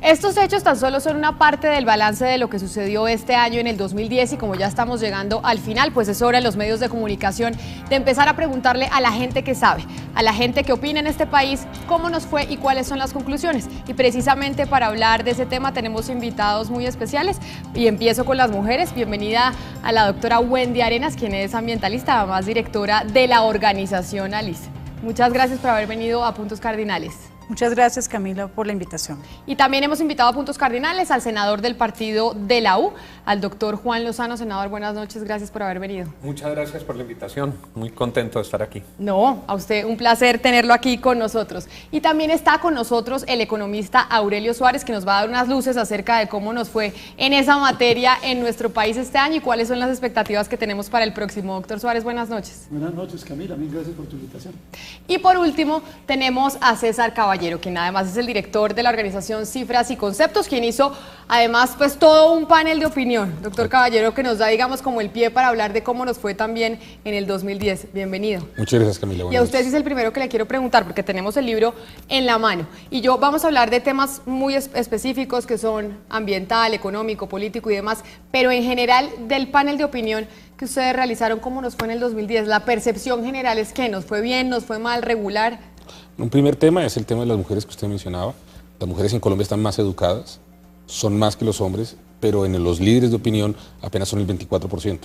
Estos hechos tan solo son una parte del balance de lo que sucedió este año en el 2010 y como ya estamos llegando al final, pues es hora en los medios de comunicación de empezar a preguntarle a la gente que sabe, a la gente que opina en este país, cómo nos fue y cuáles son las conclusiones. Y precisamente para hablar de ese tema tenemos invitados muy especiales y empiezo con las mujeres. Bienvenida a la doctora Wendy Arenas, quien es ambientalista, además directora de la organización ALICE. Muchas gracias por haber venido a Puntos Cardinales. Muchas gracias, Camila, por la invitación. Y también hemos invitado a Puntos Cardinales al senador del partido de la U, al doctor Juan Lozano. Senador, buenas noches, gracias por haber venido. Muchas gracias por la invitación, muy contento de estar aquí. No, a usted un placer tenerlo aquí con nosotros. Y también está con nosotros el economista Aurelio Suárez, que nos va a dar unas luces acerca de cómo nos fue en esa materia en nuestro país este año y cuáles son las expectativas que tenemos para el próximo. Doctor Suárez, buenas noches. Buenas noches, Camila, mil gracias por tu invitación. Y por último, tenemos a César Caballero, quien además es el director de la organización Cifras y Conceptos, quien hizo además pues todo un panel de opinión. Doctor Caballero, que nos da, digamos, como el pie para hablar de cómo nos fue también en el 2010. Bienvenido. Muchas gracias, Camila. Y a usted sí es el primero que le quiero preguntar, porque tenemos el libro en la mano. Y yo vamos a hablar de temas muy específicos que son ambiental, económico, político y demás, pero en general del panel de opinión que ustedes realizaron, ¿cómo nos fue en el 2010? La percepción general es que nos fue bien, nos fue mal, regular. Un primer tema es el tema de las mujeres que usted mencionaba. Las mujeres en Colombia están más educadas, son más que los hombres, pero en los líderes de opinión apenas son el 24%.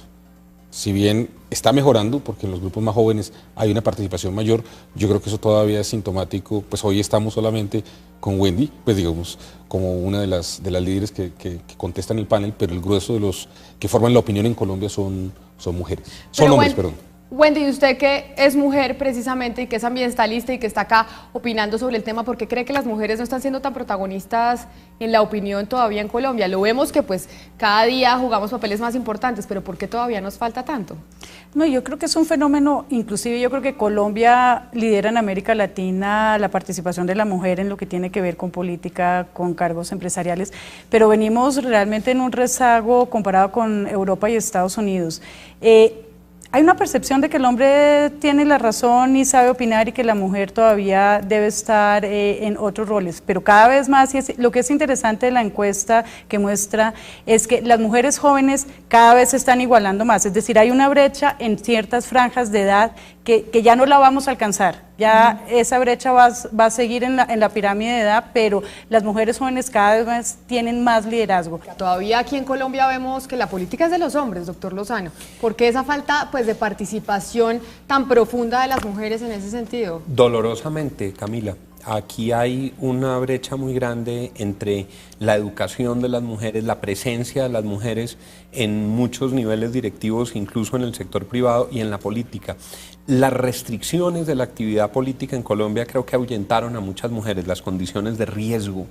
Si bien está mejorando, porque en los grupos más jóvenes hay una participación mayor, yo creo que eso todavía es sintomático. Pues hoy estamos solamente con Wendy, pues digamos, como una de las líderes que contestan el panel, pero el grueso de los que forman la opinión en Colombia son mujeres, son hombres, perdón. Wendy, usted que es mujer precisamente y que es ambientalista y que está acá opinando sobre el tema, ¿por qué cree que las mujeres no están siendo tan protagonistas en la opinión todavía en Colombia? Lo vemos que pues cada día jugamos papeles más importantes, pero ¿por qué todavía nos falta tanto? No, yo creo que es un fenómeno, inclusive yo creo que Colombia lidera en América Latina la participación de la mujer en lo que tiene que ver con política, con cargos empresariales, pero venimos realmente en un rezago comparado con Europa y Estados Unidos. Hay una percepción de que el hombre tiene la razón y sabe opinar y que la mujer todavía debe estar en otros roles, pero cada vez más, y lo que es interesante de la encuesta que muestra es que las mujeres jóvenes cada vez se están igualando más, es decir, hay una brecha en ciertas franjas de edad que ya no la vamos a alcanzar, ya esa brecha va a seguir en la pirámide de edad, pero las mujeres jóvenes cada vez más tienen más liderazgo. Todavía aquí en Colombia vemos que la política es de los hombres, doctor Lozano. ¿Por qué esa falta pues de participación tan profunda de las mujeres en ese sentido? Dolorosamente, Camila, aquí hay una brecha muy grande entre la educación de las mujeres, la presencia de las mujeres en muchos niveles directivos, incluso en el sector privado y en la política. Las restricciones de la actividad política en Colombia creo que ahuyentaron a muchas mujeres, las condiciones de riesgo,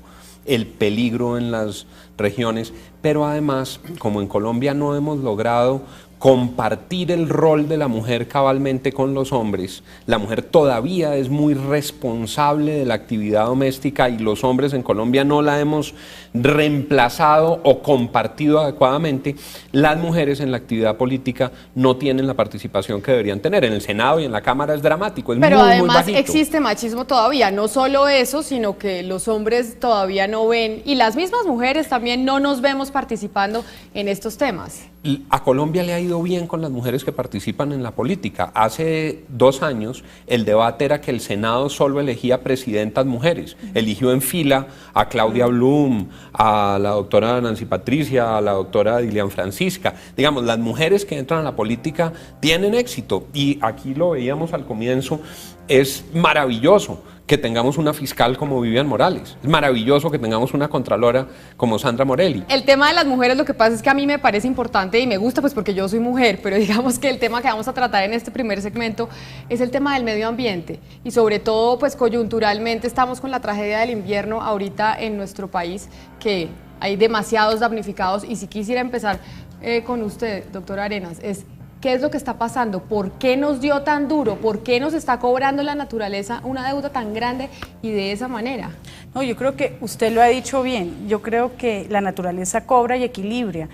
el peligro en las regiones, pero además, como en Colombia no hemos logrado compartir el rol de la mujer cabalmente con los hombres, la mujer todavía es muy responsable de la actividad doméstica y los hombres en Colombia no la hemos reemplazado o compartido adecuadamente, las mujeres en la actividad política no tienen la participación que deberían tener. En el Senado y en la Cámara es dramático, es pero muy además bajito. Existe machismo todavía, no solo eso, sino que los hombres todavía no ven, y las mismas mujeres también no nos vemos participando en estos temas. A Colombia le ha ido bien con las mujeres que participan en la política. Hace 2 años el debate era que el Senado solo elegía presidentas mujeres. Eligió en fila a Claudia Blum, a la doctora Nancy Patricia, a la doctora Dilian Francisca. Digamos, las mujeres que entran a la política tienen éxito y aquí lo veíamos al comienzo, es maravilloso que tengamos una fiscal como Vivian Morales, es maravilloso que tengamos una contralora como Sandra Morelli. El tema de las mujeres, lo que pasa es que a mí me parece importante y me gusta pues porque yo soy mujer, pero digamos que el tema que vamos a tratar en este primer segmento es el tema del medio ambiente y sobre todo pues coyunturalmente estamos con la tragedia del invierno ahorita en nuestro país, que hay demasiados damnificados, y si quisiera empezar con usted, doctora Arenas, ¿qué es lo que está pasando? ¿Por qué nos dio tan duro? ¿Por qué nos está cobrando la naturaleza una deuda tan grande y de esa manera? No, yo creo que usted lo ha dicho bien, yo creo que la naturaleza cobra y equilibra.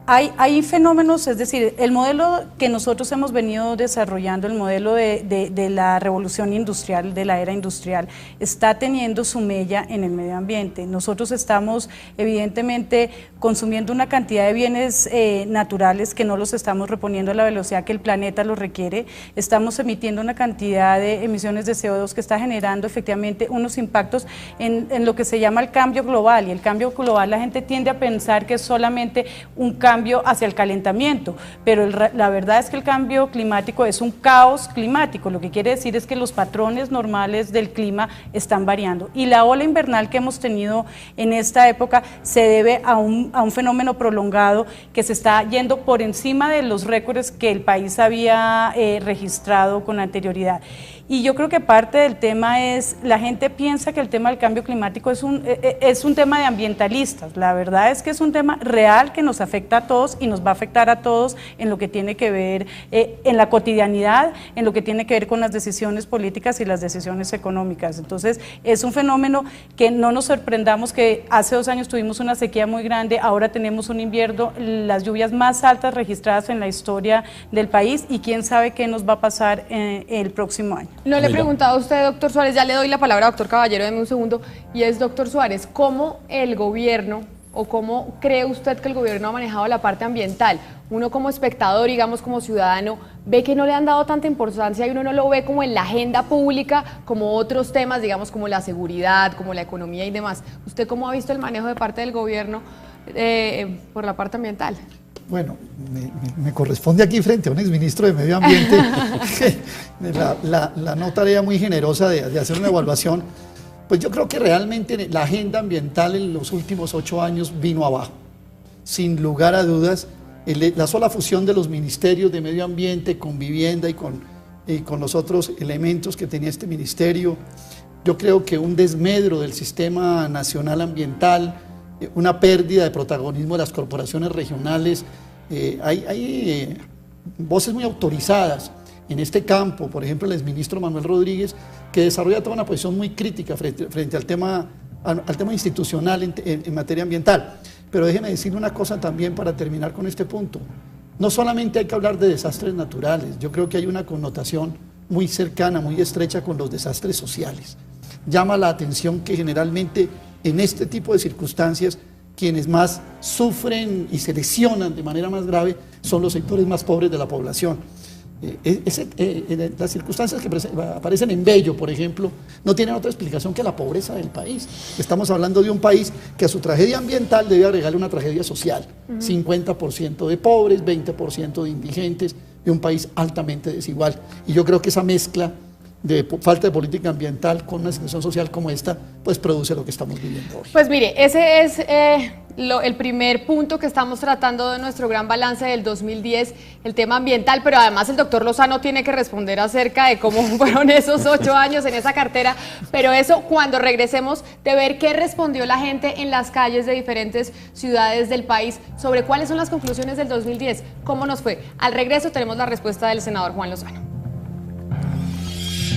Hay fenómenos, es decir, el modelo que nosotros hemos venido desarrollando, el modelo de la revolución industrial, de la era industrial, está teniendo su mella en el medio ambiente. Nosotros estamos evidentemente consumiendo una cantidad de bienes naturales que no los estamos reponiendo a la velocidad que el planeta los requiere, estamos emitiendo una cantidad de emisiones de CO2 que está generando efectivamente unos impactos en lo que se llama el cambio global, y el cambio global la gente tiende a pensar que es solamente un cambio hacia el calentamiento, pero la verdad es que el cambio climático es un caos climático, lo que quiere decir es que los patrones normales del clima están variando, y la ola invernal que hemos tenido en esta época se debe a un fenómeno prolongado que se está yendo por encima de los récords que el país había registrado con anterioridad. Y yo creo que parte del tema es, la gente piensa que el tema del cambio climático es un tema de ambientalistas. La verdad es que es un tema real que nos afecta a todos y nos va a afectar a todos en lo que tiene que ver en la cotidianidad, en lo que tiene que ver con las decisiones políticas y las decisiones económicas. Entonces es un fenómeno que no nos sorprendamos que hace 2 años tuvimos una sequía muy grande, ahora tenemos un invierno, las lluvias más altas registradas en la historia del país, y quién sabe qué nos va a pasar el próximo año. No le he preguntado a usted, doctor Suárez, ya le doy la palabra a doctor Caballero, deme un segundo, y es, doctor Suárez, ¿cómo el gobierno o cómo cree usted que el gobierno ha manejado la parte ambiental? Uno como espectador, digamos como ciudadano, ve que no le han dado tanta importancia y uno no lo ve como en la agenda pública, como otros temas, digamos como la seguridad, como la economía y demás. ¿Usted cómo ha visto el manejo de parte del gobierno por la parte ambiental? Bueno, me corresponde aquí frente a un exministro de Medio Ambiente la no tarea muy generosa de hacer una evaluación. Pues yo creo que realmente la agenda ambiental en los últimos 8 años vino abajo. Sin lugar a dudas, la sola fusión de los ministerios de Medio Ambiente con Vivienda y con los otros elementos que tenía este ministerio, yo creo que un desmedro del sistema nacional ambiental, una pérdida de protagonismo de las corporaciones regionales. Hay voces muy autorizadas en este campo, por ejemplo el exministro Manuel Rodríguez, que desarrolla toda una posición muy crítica frente al tema institucional en materia ambiental. Pero déjeme decir una cosa también para terminar con este punto. No solamente hay que hablar de desastres naturales, yo creo que hay una connotación muy cercana, muy estrecha con los desastres sociales. Llama la atención que generalmente en este tipo de circunstancias quienes más sufren y se lesionan de manera más grave son los sectores más pobres de la población. Las circunstancias que aparecen en Bello, por ejemplo, no tienen otra explicación que la pobreza del país. Estamos hablando de un país que a su tragedia ambiental debe agregarle una tragedia social. 50% de pobres, 20% de indigentes, de un país altamente desigual. Y yo creo que esa mezcla de falta de política ambiental con una situación social como esta, pues produce lo que estamos viviendo hoy. Pues mire, ese es el primer punto que estamos tratando de nuestro gran balance del 2010, el tema ambiental, pero además el doctor Lozano tiene que responder acerca de cómo fueron esos 8 años en esa cartera, pero eso cuando regresemos de ver qué respondió la gente en las calles de diferentes ciudades del país sobre cuáles son las conclusiones del 2010, cómo nos fue. Al regreso tenemos la respuesta del senador Juan Lozano.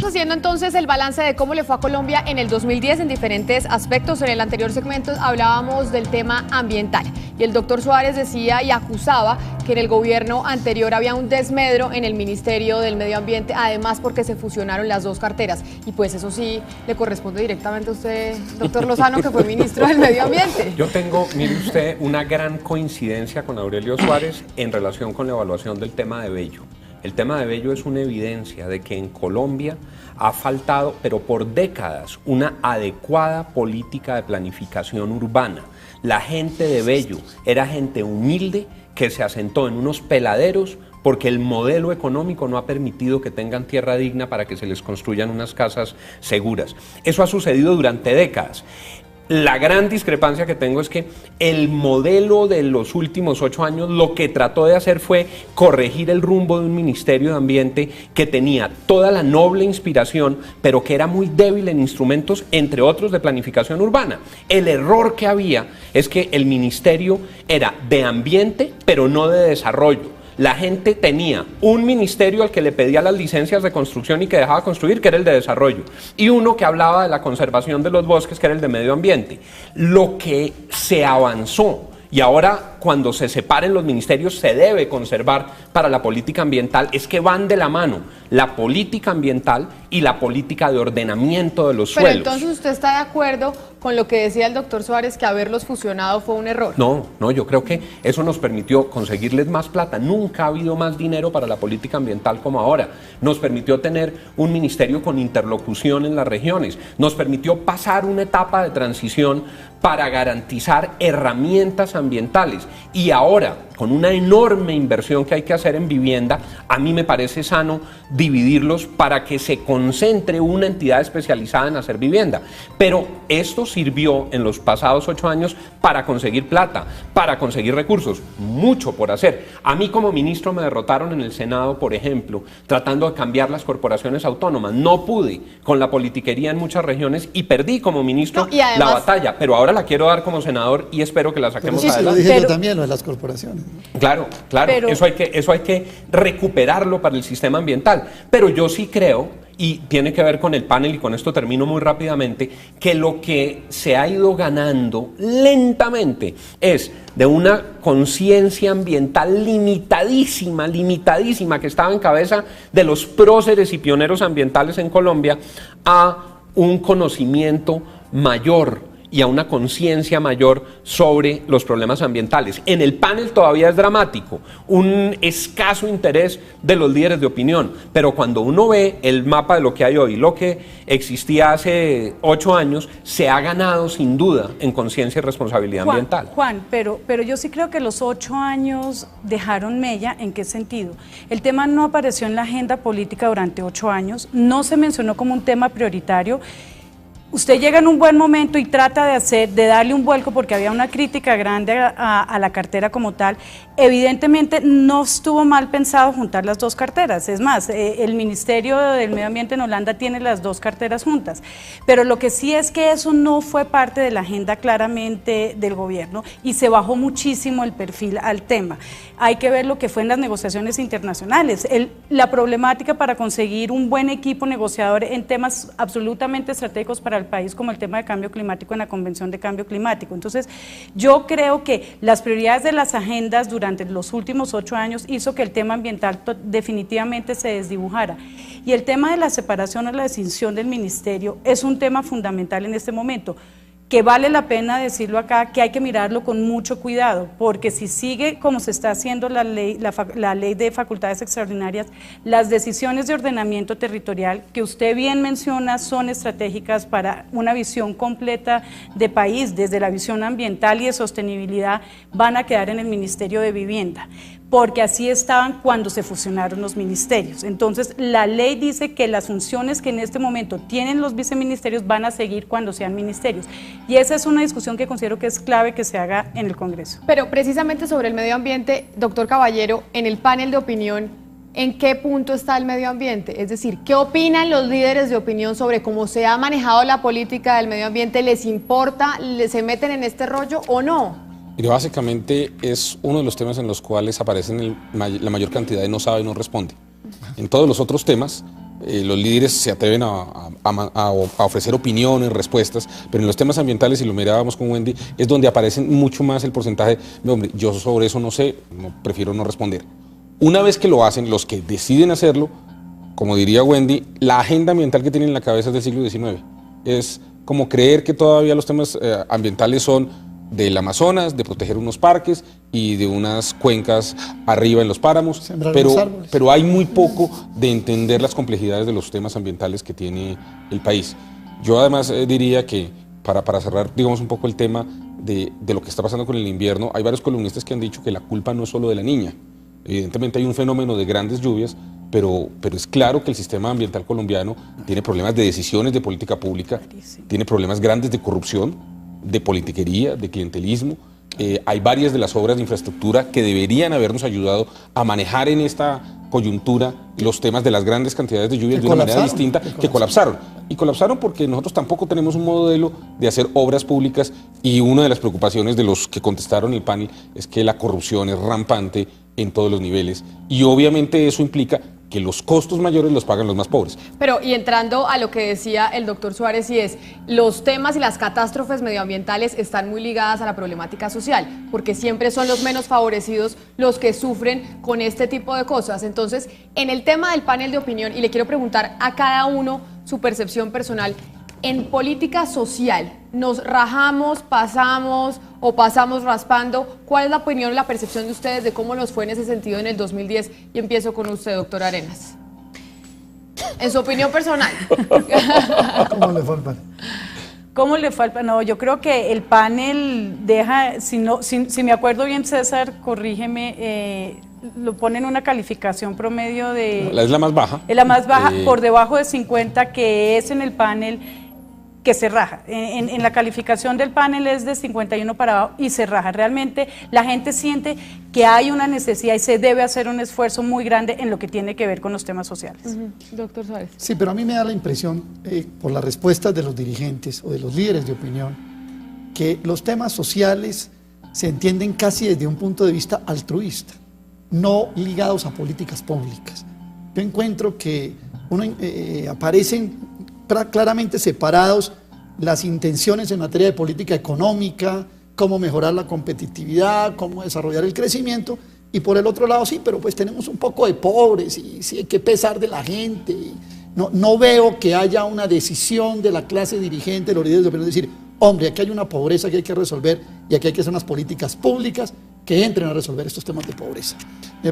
Haciendo entonces el balance de cómo le fue a Colombia en el 2010 en diferentes aspectos. En el anterior segmento hablábamos del tema ambiental y el doctor Suárez decía y acusaba que en el gobierno anterior había un desmedro en el Ministerio del Medio Ambiente, además porque se fusionaron las dos carteras, y pues eso sí le corresponde directamente a usted, doctor Lozano, que fue ministro del Medio Ambiente. Yo tengo, mire usted, una gran coincidencia con Aurelio Suárez en relación con la evaluación del tema de Bello. El tema de Bello es una evidencia de que en Colombia ha faltado, pero por décadas, una adecuada política de planificación urbana. La gente de Bello era gente humilde que se asentó en unos peladeros porque el modelo económico no ha permitido que tengan tierra digna para que se les construyan unas casas seguras. Eso ha sucedido durante décadas. La gran discrepancia que tengo es que el modelo de los últimos 8 años lo que trató de hacer fue corregir el rumbo de un Ministerio de Ambiente que tenía toda la noble inspiración, pero que era muy débil en instrumentos, entre otros, de planificación urbana. El error que había es que el ministerio era de ambiente, pero no de desarrollo. La gente tenía un ministerio al que le pedía las licencias de construcción y que dejaba construir, que era el de desarrollo, y uno que hablaba de la conservación de los bosques, que era el de medio ambiente. Lo que se avanzó, y ahora cuando se separen los ministerios se debe conservar para la política ambiental es que van de la mano la política ambiental y la política de ordenamiento de los Pero suelos. entonces usted está de acuerdo con lo que decía el doctor Suárez, que haberlos fusionado fue un error. No, yo creo que eso nos permitió conseguirles más plata. Nunca ha habido más dinero para la política ambiental como ahora. Nos permitió tener un ministerio con interlocución en las regiones. Nos permitió pasar una etapa de transición para garantizar herramientas ambientales. Y ahora, con una enorme inversión que hay que hacer en vivienda, a mí me parece sano dividirlos para que se concentre una entidad especializada en hacer vivienda. Pero esto sirvió en los pasados 8 años para conseguir plata, para conseguir recursos, mucho por hacer. A mí como ministro me derrotaron en el Senado, por ejemplo, tratando de cambiar las corporaciones autónomas. No pude con la politiquería en muchas regiones y perdí como ministro además, la batalla, pero ahora la quiero dar como senador y espero que la saquemos Pero sí, adelante. lo dije yo también, lo de las corporaciones. Claro, Pero- eso hay que recuperarlo para el sistema ambiental. Pero yo sí creo, y tiene que ver con el panel, y con esto termino muy rápidamente, que lo que se ha ido ganando lentamente es de una conciencia ambiental limitadísima, que estaba en cabeza de los próceres y pioneros ambientales en Colombia, a un conocimiento mayor y a una conciencia mayor sobre los problemas ambientales. En el panel todavía es dramático, un escaso interés de los líderes de opinión, pero cuando uno ve el mapa de lo que hay hoy, lo que existía hace 8 años, se ha ganado sin duda en conciencia y responsabilidad ambiental. Juan, pero yo sí creo que los 8 años dejaron mella. ¿En qué sentido? El tema no apareció en la agenda política durante 8 años, no se mencionó como un tema prioritario. Usted llega en un buen momento y trata de darle un vuelco porque había una crítica grande a la cartera como tal. Evidentemente no estuvo mal pensado juntar las dos carteras. Es más, el Ministerio del Medio Ambiente en Holanda tiene las dos carteras juntas. Pero lo que sí es que eso no fue parte de la agenda claramente del gobierno y se bajó muchísimo el perfil al tema. Hay que ver lo que fue en las negociaciones internacionales. La problemática para conseguir un buen equipo negociador en temas absolutamente estratégicos para el país, como el tema de cambio climático en la Convención de Cambio Climático. Entonces, yo creo que las prioridades de las agendas durante los últimos 8 años hizo que el tema ambiental definitivamente se desdibujara. Y el tema de la separación o la distinción del ministerio es un tema fundamental en este momento, que vale la pena decirlo acá, que hay que mirarlo con mucho cuidado, porque si sigue como se está haciendo la ley de facultades extraordinarias, las decisiones de ordenamiento territorial, que usted bien menciona, son estratégicas para una visión completa de país, desde la visión ambiental y de sostenibilidad, van a quedar en el Ministerio de Vivienda, porque así estaban cuando se fusionaron los ministerios. Entonces, la ley dice que las funciones que en este momento tienen los viceministerios van a seguir cuando sean ministerios. Y esa es una discusión que considero que es clave que se haga en el Congreso. Pero precisamente sobre el medio ambiente, doctor Caballero, en el panel de opinión, ¿en qué punto está el medio ambiente? Es decir, ¿qué opinan los líderes de opinión sobre cómo se ha manejado la política del medio ambiente? ¿Les importa? ¿Se meten en este rollo o no? Mire, básicamente es uno de los temas en los cuales aparecen la mayor cantidad de no sabe y no responde. En todos los otros temas, los líderes se atreven a ofrecer opiniones, respuestas, pero en los temas ambientales, si lo mirábamos con Wendy, es donde aparecen mucho más el porcentaje de, hombre, yo sobre eso no sé, prefiero no responder. Una vez que lo hacen, los que deciden hacerlo, como diría Wendy, la agenda ambiental que tienen en la cabeza es del siglo XIX. Es como creer que todavía los temas ambientales son del Amazonas, de proteger unos parques y de unas cuencas arriba en los páramos, Sembrar unos árboles. pero hay muy poco de entender las complejidades de los temas ambientales que tiene el país. Yo además diría que, para cerrar, digamos, un poco el tema de lo que está pasando con el invierno, hay varios columnistas que han dicho que la culpa no es solo de la niña. Evidentemente hay un fenómeno de grandes lluvias, pero es claro que el sistema ambiental colombiano tiene problemas de decisiones de política pública, tiene problemas grandes de corrupción, de politiquería, de clientelismo. Hay varias de las obras de infraestructura que deberían habernos ayudado a manejar en esta coyuntura los temas de las grandes cantidades de lluvias de una manera distinta, que colapsaron. Y colapsaron porque nosotros tampoco tenemos un modelo de hacer obras públicas, y una de las preocupaciones de los que contestaron el panel es que la corrupción es rampante en todos los niveles, y obviamente eso implica que los costos mayores los pagan los más pobres. Pero, y entrando a lo que decía el doctor Suárez, y es, los temas y las catástrofes medioambientales están muy ligadas a la problemática social, porque siempre son los menos favorecidos los que sufren con este tipo de cosas. Entonces, en el tema del panel de opinión, y le quiero preguntar a cada uno su percepción personal, en política social, ¿nos rajamos, pasamos o pasamos raspando? ¿Cuál es la opinión, la percepción de ustedes de cómo nos fue en ese sentido en el 2010? Y empiezo con usted, doctor Arenas. En su opinión personal. ¿Cómo le fue al panel? ¿Cómo le falta? No, yo creo que el panel deja, si me acuerdo bien, César, corrígeme, lo pone en una calificación promedio de... Es la más baja. Es la más baja, por debajo de 50, que es en el panel que se raja. En la calificación del panel es de 51 para abajo y se raja. Realmente la gente siente que hay una necesidad y se debe hacer un esfuerzo muy grande en lo que tiene que ver con los temas sociales. Doctor Suárez. Sí, pero a mí me da la impresión, por las respuestas de los dirigentes o de los líderes de opinión, que los temas sociales se entienden casi desde un punto de vista altruista, no ligados a políticas públicas. Yo encuentro que aparecen claramente separados las intenciones en materia de política económica, cómo mejorar la competitividad, cómo desarrollar el crecimiento, y por el otro lado sí, pero pues tenemos un poco de pobres y sí hay que pesar de la gente. No veo que haya una decisión de la clase dirigente, de los líderes de opinión, de decir, hombre, aquí hay una pobreza que hay que resolver y aquí hay que hacer unas políticas públicas que entren a resolver estos temas de pobreza.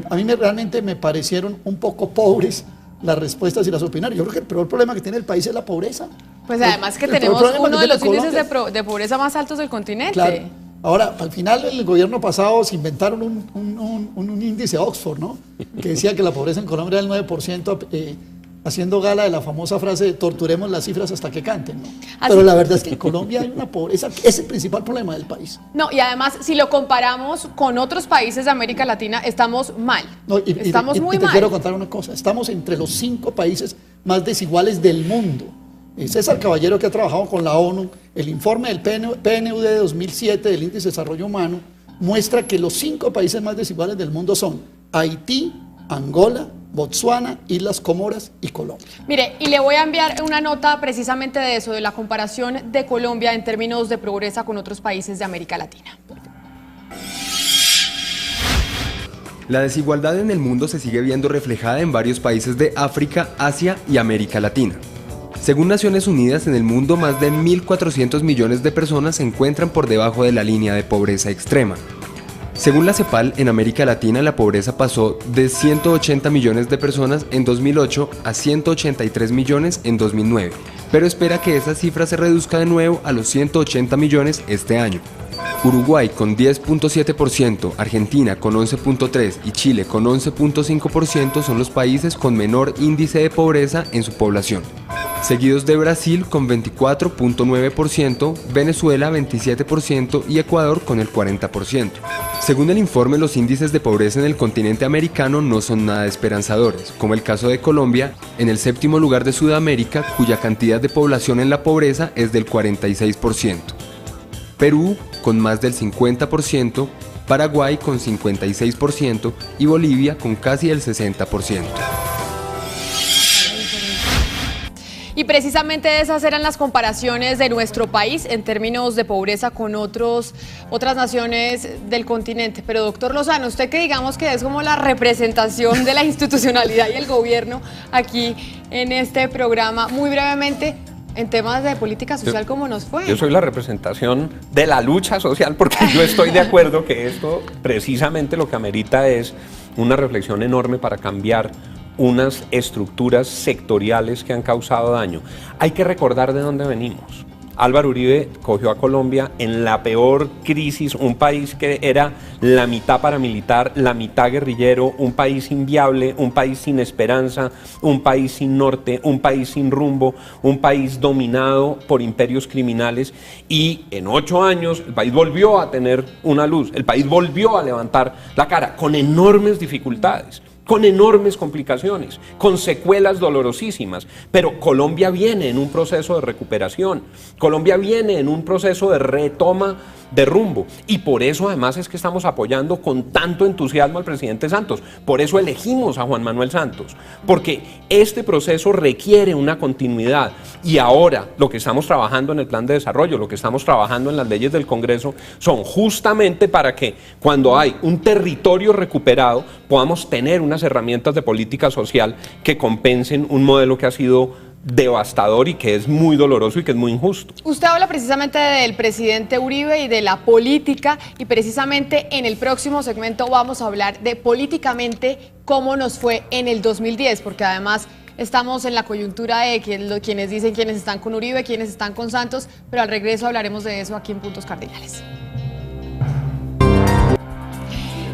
A mí realmente me parecieron un poco pobres las respuestas y las opiniones. Yo creo que el peor problema que tiene el país es la pobreza. Pues además que tenemos uno de los índices de pobreza más altos del continente. Claro. Ahora, al final, el gobierno pasado se inventaron un índice Oxford, ¿no? Que decía que la pobreza en Colombia era del 9%, haciendo gala de la famosa frase de torturemos las cifras hasta que canten, ¿no? Pero la verdad es que en Colombia hay una pobreza, es el principal problema del país. No, y además, si lo comparamos con otros países de América Latina, estamos mal. No, estamos muy mal. Te quiero contar una cosa, estamos entre los 5 países más desiguales del mundo. César Caballero, que ha trabajado con la ONU, el informe del PNUD de 2007 del Índice de Desarrollo Humano, muestra que los 5 países más desiguales del mundo son Haití, Angola, Botsuana, Islas Comoras y Colombia. Mire, y le voy a enviar una nota precisamente de eso, de la comparación de Colombia en términos de pobreza con otros países de América Latina. La desigualdad en el mundo se sigue viendo reflejada en varios países de África, Asia y América Latina. Según Naciones Unidas, en el mundo más de 1.400 millones de personas se encuentran por debajo de la línea de pobreza extrema. Según la CEPAL, en América Latina la pobreza pasó de 180 millones de personas en 2008 a 183 millones en 2009, pero espera que esa cifra se reduzca de nuevo a los 180 millones este año. Uruguay con 10.7%, Argentina con 11.3% y Chile con 11.5% son los países con menor índice de pobreza en su población, seguidos de Brasil con 24.9%, Venezuela 27% y Ecuador con el 40%. Según el informe, los índices de pobreza en el continente americano no son nada esperanzadores, como el caso de Colombia, en el 7º lugar de Sudamérica, cuya cantidad de población en la pobreza es del 46%. Perú con más del 50%, Paraguay con 56% y Bolivia con casi el 60%. Y precisamente esas eran las comparaciones de nuestro país en términos de pobreza con otras naciones del continente. Pero doctor Lozano, usted que digamos que es como la representación de la institucionalidad y el gobierno aquí en este programa, muy brevemente, en temas de política social, ¿cómo nos fue? Yo soy la representación de la lucha social porque yo estoy de acuerdo que esto precisamente lo que amerita es una reflexión enorme para cambiar unas estructuras sectoriales que han causado daño. Hay que recordar de dónde venimos. Álvaro Uribe cogió a Colombia en la peor crisis, un país que era la mitad paramilitar, la mitad guerrillero, un país inviable, un país sin esperanza, un país sin norte, un país sin rumbo, un país dominado por imperios criminales, y en 8 años el país volvió a tener una luz, el país volvió a levantar la cara con enormes dificultades, con enormes complicaciones, con secuelas dolorosísimas, pero Colombia viene en un proceso de recuperación, Colombia viene en un proceso de retoma de rumbo. Y por eso además es que estamos apoyando con tanto entusiasmo al presidente Santos. Por eso elegimos a Juan Manuel Santos, porque este proceso requiere una continuidad. Y ahora lo que estamos trabajando en el plan de desarrollo, lo que estamos trabajando en las leyes del Congreso, son justamente para que cuando hay un territorio recuperado podamos tener unas herramientas de política social que compensen un modelo que ha sido devastador y que es muy doloroso y que es muy injusto. Usted habla precisamente del presidente Uribe y de la política, y precisamente en el próximo segmento vamos a hablar de políticamente cómo nos fue en el 2010, porque además estamos en la coyuntura de quienes dicen quiénes están con Uribe, quiénes están con Santos, pero al regreso hablaremos de eso aquí en Puntos Cardinales.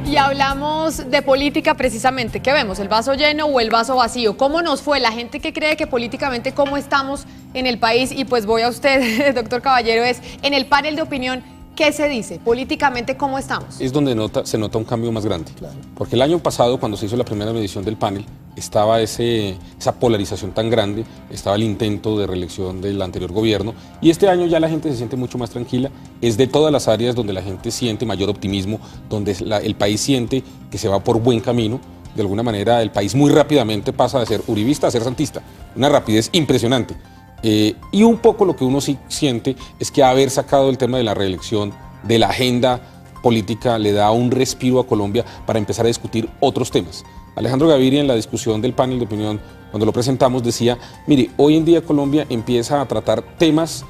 Y hablamos de política precisamente. ¿Qué vemos? ¿El vaso lleno o el vaso vacío? ¿Cómo nos fue? La gente que cree que políticamente cómo estamos en el país. Y pues voy a usted, doctor Caballero, es en el panel de opinión, ¿qué se dice? Políticamente, ¿cómo estamos? Es donde se nota un cambio más grande. Claro. Porque el año pasado, cuando se hizo la primera medición del panel, estaba esa polarización tan grande, estaba el intento de reelección del anterior gobierno, y este año ya la gente se siente mucho más tranquila. Es de todas las áreas donde la gente siente mayor optimismo, donde el país siente que se va por buen camino. De alguna manera el país muy rápidamente pasa de ser uribista a ser santista, una rapidez impresionante. Y un poco lo que uno sí siente es que haber sacado el tema de la reelección de la agenda política le da un respiro a Colombia para empezar a discutir otros temas. Alejandro Gaviria, en la discusión del panel de opinión, cuando lo presentamos, decía, mire, hoy en día Colombia empieza a tratar temas,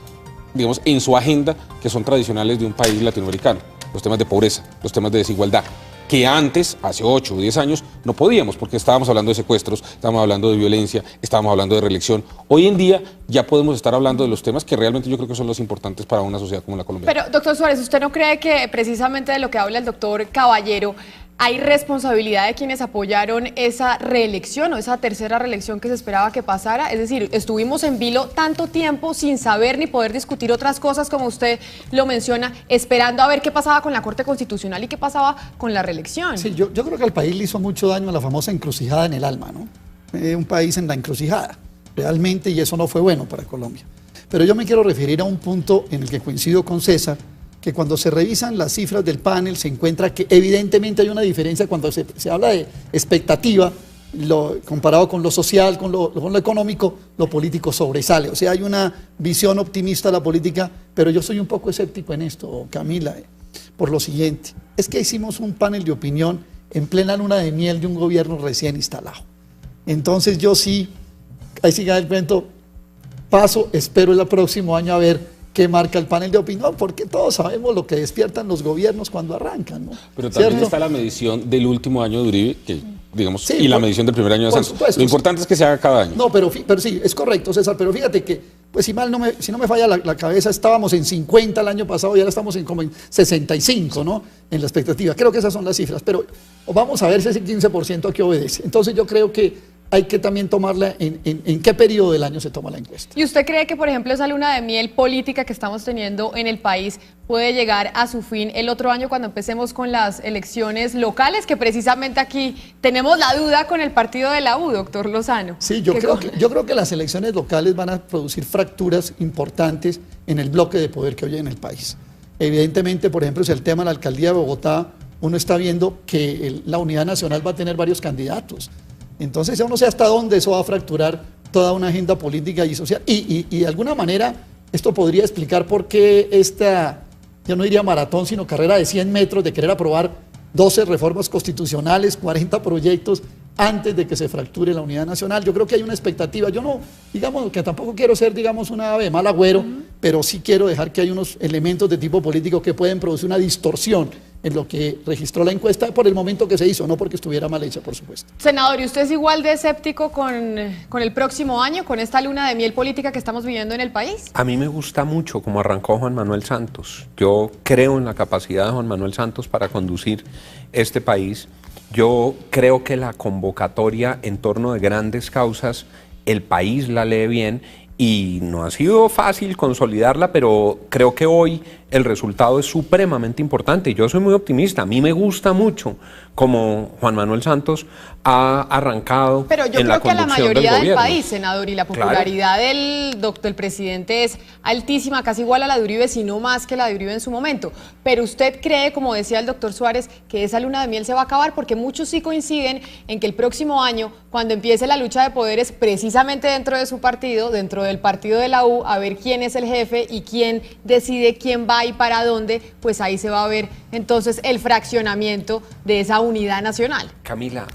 digamos, en su agenda que son tradicionales de un país latinoamericano, los temas de pobreza, los temas de desigualdad, que antes, hace 8 o 10 años, no podíamos, porque estábamos hablando de secuestros, estábamos hablando de violencia, estábamos hablando de reelección. Hoy en día ya podemos estar hablando de los temas que realmente yo creo que son los importantes para una sociedad como la colombiana. Pero, doctor Suárez, ¿usted no cree que precisamente de lo que habla el doctor Caballero hay responsabilidad de quienes apoyaron esa reelección o esa tercera reelección que se esperaba que pasara? Es decir, estuvimos en vilo tanto tiempo sin saber ni poder discutir otras cosas, como usted lo menciona, esperando a ver qué pasaba con la Corte Constitucional y qué pasaba con la reelección. Sí, yo creo que al país le hizo mucho daño a la famosa encrucijada en el alma, ¿no? Un país en la encrucijada, realmente, y eso no fue bueno para Colombia. Pero yo me quiero referir a un punto en el que coincido con César, que cuando se revisan las cifras del panel se encuentra que evidentemente hay una diferencia cuando se habla de expectativa, comparado con lo social, con lo económico, lo político sobresale. O sea, hay una visión optimista de la política, pero yo soy un poco escéptico en esto, Camila, por lo siguiente. Es que hicimos un panel de opinión en plena luna de miel de un gobierno recién instalado. Entonces yo sí, ahí sigue el cuento, paso, espero el próximo año a ver qué marca el panel de opinión, porque todos sabemos lo que despiertan los gobiernos cuando arrancan, ¿no? Pero también ¿cierto? está la medición del último año de Uribe, que, digamos, Sí, y la medición del primer año de Santos. supuesto, Lo importante es que se haga cada año. No, pero sí, es correcto, César, pero fíjate que, pues si no me falla la cabeza, estábamos en 50 el año pasado y ahora estamos como en 65, ¿no? En la expectativa. Creo que esas son las cifras, pero vamos a ver si ese 15% a qué obedece. Entonces yo creo que hay que también tomarla en qué periodo del año se toma la encuesta. ¿Y usted cree que, por ejemplo, esa luna de miel política que estamos teniendo en el país puede llegar a su fin el otro año cuando empecemos con las elecciones locales? Que precisamente aquí tenemos la duda con el partido de la U, doctor Lozano. Sí, yo creo que las elecciones locales van a producir fracturas importantes en el bloque de poder que hoy hay en el país. Evidentemente, por ejemplo, si el tema de la alcaldía de Bogotá, uno está viendo que la unidad nacional va a tener varios candidatos. Entonces yo no sé hasta dónde eso va a fracturar toda una agenda política y social. Y de alguna manera esto podría explicar por qué esta, yo no diría maratón, sino carrera de 100 metros de querer aprobar 12 reformas constitucionales, 40 proyectos antes de que se fracture la unidad nacional. Yo creo que hay una expectativa. Yo no, digamos que tampoco quiero ser, digamos, una ave de mal agüero, pero sí quiero dejar que hay unos elementos de tipo político que pueden producir una distorsión en lo que registró la encuesta por el momento que se hizo, no porque estuviera mal hecha, por supuesto. Senador, ¿y usted es igual de escéptico con el próximo año, con esta luna de miel política que estamos viviendo en el país? A mí me gusta mucho cómo arrancó Juan Manuel Santos. Yo creo en la capacidad de Juan Manuel Santos para conducir este país. Yo creo que la convocatoria en torno de grandes causas, el país la lee bien y no ha sido fácil consolidarla, pero creo que hoy el resultado es supremamente importante. Yo soy muy optimista, a mí me gusta mucho como Juan Manuel Santos ha arrancado Pero yo en la creo que a la conducción mayoría del gobierno. país, senador, y la popularidad del presidente es altísima, casi igual a la de Uribe, si no más que la de Uribe en su momento. Pero usted cree, como decía el doctor Suárez, que esa luna de miel se va a acabar, porque muchos sí coinciden en que el próximo año, cuando empiece la lucha de poderes, precisamente dentro de su partido, dentro del partido de la U, a ver quién es el jefe y quién decide quién va y para dónde, pues ahí se va a ver entonces el fraccionamiento de esa unidad nacional. Camila,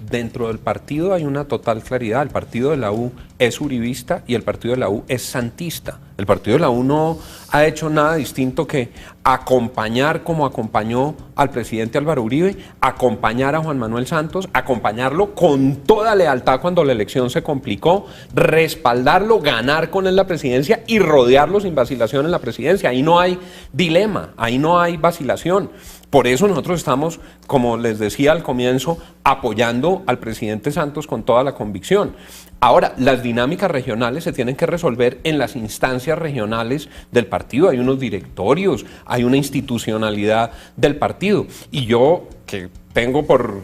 dentro del partido hay una total claridad. El partido de la U es uribista y el partido de la U es santista. El partido de la U no ha hecho nada distinto que acompañar como acompañó al presidente Álvaro Uribe, acompañar a Juan Manuel Santos, acompañarlo con toda lealtad cuando la elección se complicó, respaldarlo, ganar con él la presidencia y rodearlo sin vacilación en la presidencia. Ahí no hay dilema, ahí no hay vacilación. Por eso nosotros estamos, como les decía al comienzo, apoyando al presidente Santos con toda la convicción. Ahora, las dinámicas regionales se tienen que resolver en las instancias regionales del partido. Hay unos directorios, hay una institucionalidad del partido. Y yo, que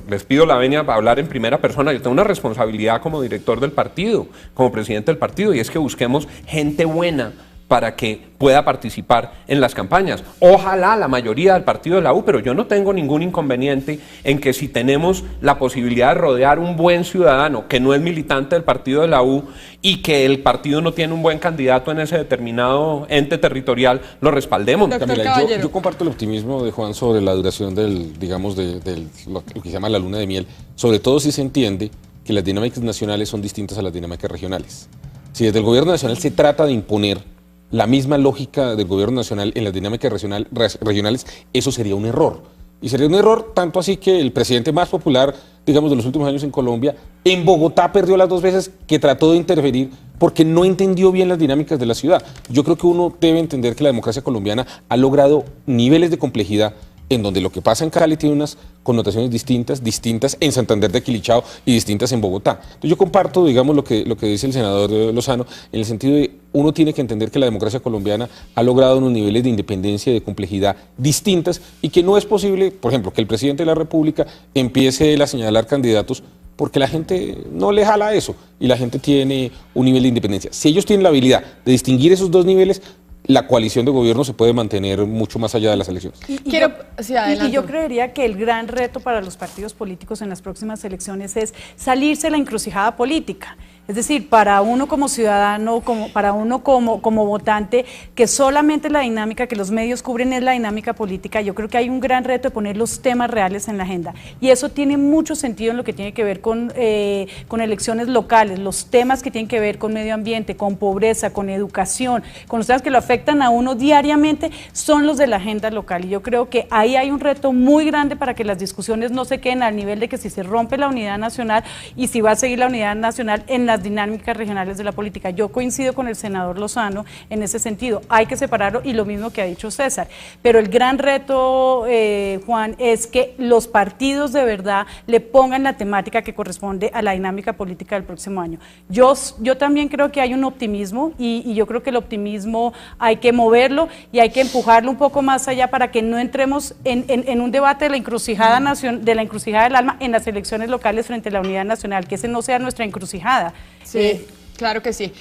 les pido la venia para hablar en primera persona, yo tengo una responsabilidad como director del partido, como presidente del partido, y es que busquemos gente buena para que pueda participar en las campañas. Ojalá la mayoría del partido de la U, pero yo no tengo ningún inconveniente en que si tenemos la posibilidad de rodear un buen ciudadano que no es militante del partido de la U y que el partido no tiene un buen candidato en ese determinado ente territorial, lo respaldemos. Camila, yo comparto el optimismo de Juan sobre la duración digamos, lo que se llama la luna de miel, sobre todo si se entiende que las dinámicas nacionales son distintas a las dinámicas regionales. Si desde el gobierno nacional se trata de imponer la misma lógica del gobierno nacional en las dinámicas regionales, eso sería un error. Y sería un error tanto así que el presidente más popular, digamos, de los últimos años en Colombia, en Bogotá perdió las 2 veces que trató de intervenir porque no entendió bien las dinámicas de la ciudad. Yo creo que uno debe entender que la democracia colombiana ha logrado niveles de complejidad en donde lo que pasa en Cali tiene unas connotaciones distintas en Santander de Quilichao y distintas en Bogotá. Entonces yo comparto, digamos, lo que dice el senador Lozano, en el sentido de uno tiene que entender que la democracia colombiana ha logrado unos niveles de independencia y de complejidad distintas y que no es posible, por ejemplo, que el presidente de la República empiece a señalar candidatos porque la gente no le jala eso y la gente tiene un nivel de independencia. Si ellos tienen la habilidad de distinguir esos dos niveles, la coalición de gobierno se puede mantener mucho más allá de las elecciones. Y yo creería que el gran reto para los partidos políticos en las próximas elecciones es salirse de la encrucijada política. Es decir, para uno como ciudadano, para uno como votante, que solamente la dinámica que los medios cubren es la dinámica política, yo creo que hay un gran reto de poner los temas reales en la agenda. Y eso tiene mucho sentido en lo que tiene que ver con elecciones locales, los temas que tienen que ver con medio ambiente, con pobreza, con educación, con los temas que lo afectan a uno diariamente, son los de la agenda local. Y yo creo que ahí hay un reto muy grande para que las discusiones no se queden al nivel de que si se rompe la unidad nacional y si va a seguir la unidad nacional en las dinámicas regionales de la política. Yo coincido con el senador Lozano en ese sentido, hay que separarlo y lo mismo que ha dicho César, pero el gran reto, Juan, es que los partidos de verdad le pongan la temática que corresponde a la dinámica política del próximo año. Yo también creo que hay un optimismo y yo creo que el optimismo hay que moverlo y hay que empujarlo un poco más allá para que no entremos en un debate de la encrucijada del alma en las elecciones locales frente a la unidad nacional, que ese no sea nuestra encrucijada. Sí, claro que sí.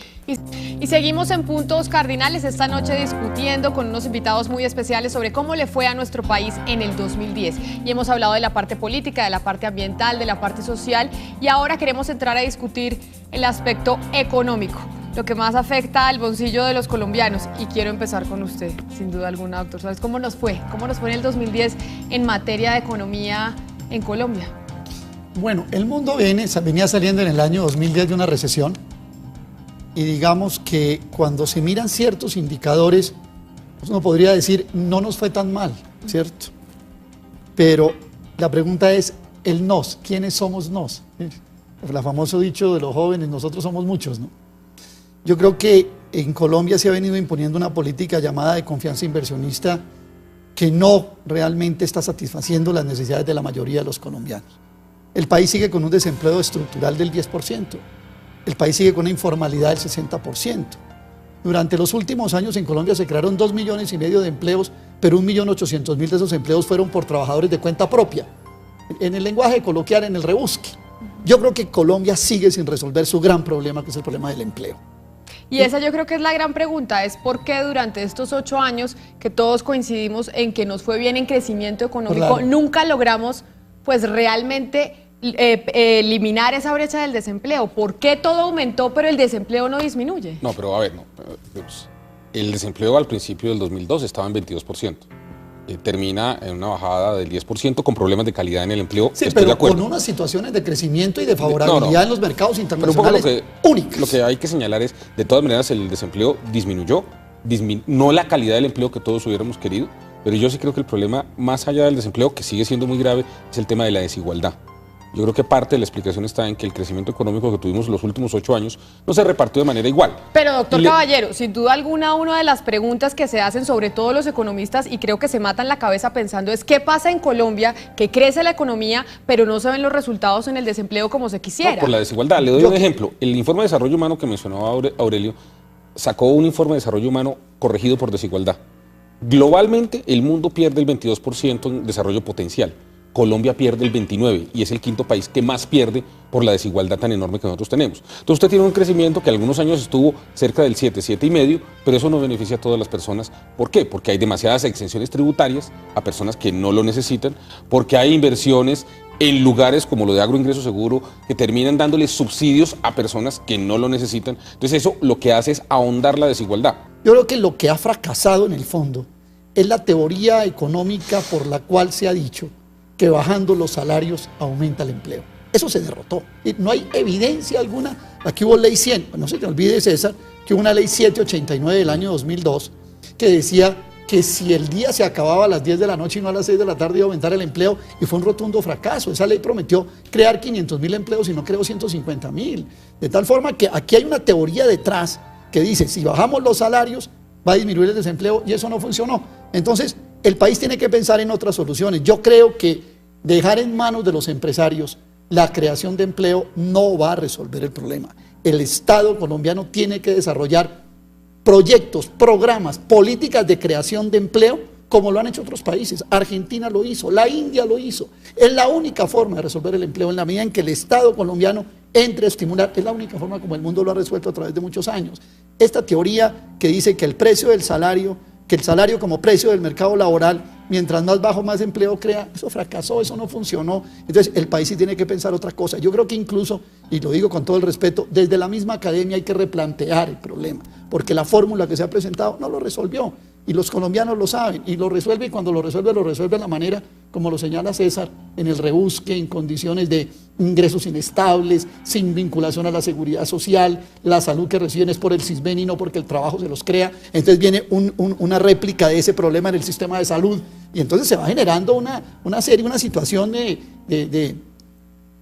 Y seguimos en puntos cardinales esta noche discutiendo con unos invitados muy especiales sobre cómo le fue a nuestro país en el 2010. Y hemos hablado de la parte política, de la parte ambiental, de la parte social y ahora queremos entrar a discutir el aspecto económico, lo que más afecta al bolsillo de los colombianos. Y quiero empezar con usted, sin duda alguna, doctor Suárez. ¿Cómo nos fue? ¿Cómo nos fue en el 2010 en materia de economía en Colombia? Bueno, el mundo venía saliendo en el año 2010 de una recesión y digamos que cuando se miran ciertos indicadores, pues uno podría decir, no nos fue tan mal, ¿cierto? Pero la pregunta es, el nos, ¿quiénes somos nos? El famoso dicho de los jóvenes, nosotros somos muchos, ¿no? Yo creo que en Colombia se ha venido imponiendo una política llamada de confianza inversionista que no realmente está satisfaciendo las necesidades de la mayoría de los colombianos. El país sigue con un desempleo estructural del 10%. El país sigue con una informalidad del 60%. Durante los últimos años en Colombia se crearon 2,5 millones de empleos pero 1.800.000 de esos empleos fueron por trabajadores de cuenta propia. En el lenguaje coloquial, en el rebusque. Yo creo que Colombia sigue sin resolver su gran problema, que es el problema del empleo. Y esa yo creo que es la gran pregunta, es por qué durante estos 8 años que todos coincidimos en que nos fue bien en crecimiento económico, Claro. nunca logramos pues realmente eliminar esa brecha del desempleo. ¿Por qué todo aumentó pero el desempleo no disminuye? No, pero a ver, no. El desempleo al principio del 2002 estaba en 22%. Termina en una bajada del 10% con problemas de calidad en el empleo. Sí, estoy de pero acuerdo. con unas situaciones de crecimiento y de favorabilidad en los mercados Pero un poco internacionales únicas. lo que hay que señalar es, de todas maneras, el desempleo disminuyó, no la calidad del empleo que todos hubiéramos querido, pero yo sí creo que el problema, más allá del desempleo, que sigue siendo muy grave, es el tema de la desigualdad. Yo creo que parte de la explicación está en que el crecimiento económico que tuvimos los últimos 8 años no se repartió de manera igual. Pero doctor Caballero, sin duda alguna, una de las preguntas que se hacen sobre todo los economistas y creo que se matan la cabeza pensando es qué pasa en Colombia, que crece la economía, pero no se ven los resultados en el desempleo como se quisiera. No, por la desigualdad. Le doy un ejemplo. El informe de desarrollo humano que mencionaba Aurelio sacó un informe de desarrollo humano corregido por desigualdad. Globalmente, el mundo pierde el 22% en desarrollo potencial. Colombia pierde el 29% y es el quinto país que más pierde por la desigualdad tan enorme que nosotros tenemos. Entonces usted tiene un crecimiento que algunos años estuvo cerca del 7,5%, pero eso no beneficia a todas las personas. ¿Por qué? Porque hay demasiadas exenciones tributarias a personas que no lo necesitan, porque hay inversiones en lugares como lo de agroingreso seguro que terminan dándole subsidios a personas que no lo necesitan. Entonces eso lo que hace es ahondar la desigualdad. Yo creo que lo que ha fracasado en el fondo es la teoría económica por la cual se ha dicho que bajando los salarios aumenta el empleo. Eso se derrotó. Y no hay evidencia alguna. Aquí hubo ley 100, no se te olvide, César, que hubo una ley 789 del año 2002 que decía que si el día se acababa a las 10 de la noche y no a las 6 de la tarde iba a aumentar el empleo, y fue un rotundo fracaso. Esa ley prometió crear 500.000 empleos y no creó 150.000. De tal forma que aquí hay una teoría detrás que dice, si bajamos los salarios, va a disminuir el desempleo, y eso no funcionó. Entonces, el país tiene que pensar en otras soluciones. Yo creo que dejar en manos de los empresarios la creación de empleo no va a resolver el problema. El Estado colombiano tiene que desarrollar proyectos, programas, políticas de creación de empleo como lo han hecho otros países. Argentina lo hizo, la India lo hizo. Es la única forma de resolver el empleo en la medida en que el Estado colombiano entre a estimular. Es la única forma como el mundo lo ha resuelto a través de muchos años. Esta teoría que dice que el precio del salario, que el salario como precio del mercado laboral, mientras más bajo, más empleo crea, eso fracasó, eso no funcionó. Entonces el país sí tiene que pensar otra cosa. Yo creo que incluso, y lo digo con todo el respeto, desde la misma academia hay que replantear el problema, porque la fórmula que se ha presentado no lo resolvió, y los colombianos lo saben, y lo resuelve, y cuando lo resuelve de la manera, como lo señala César, en el rebusque, en condiciones de ingresos inestables, sin vinculación a la seguridad social, la salud que reciben es por el CISBEN y no porque el trabajo se los crea. Entonces viene una réplica de ese problema en el sistema de salud, y entonces se va generando una situación de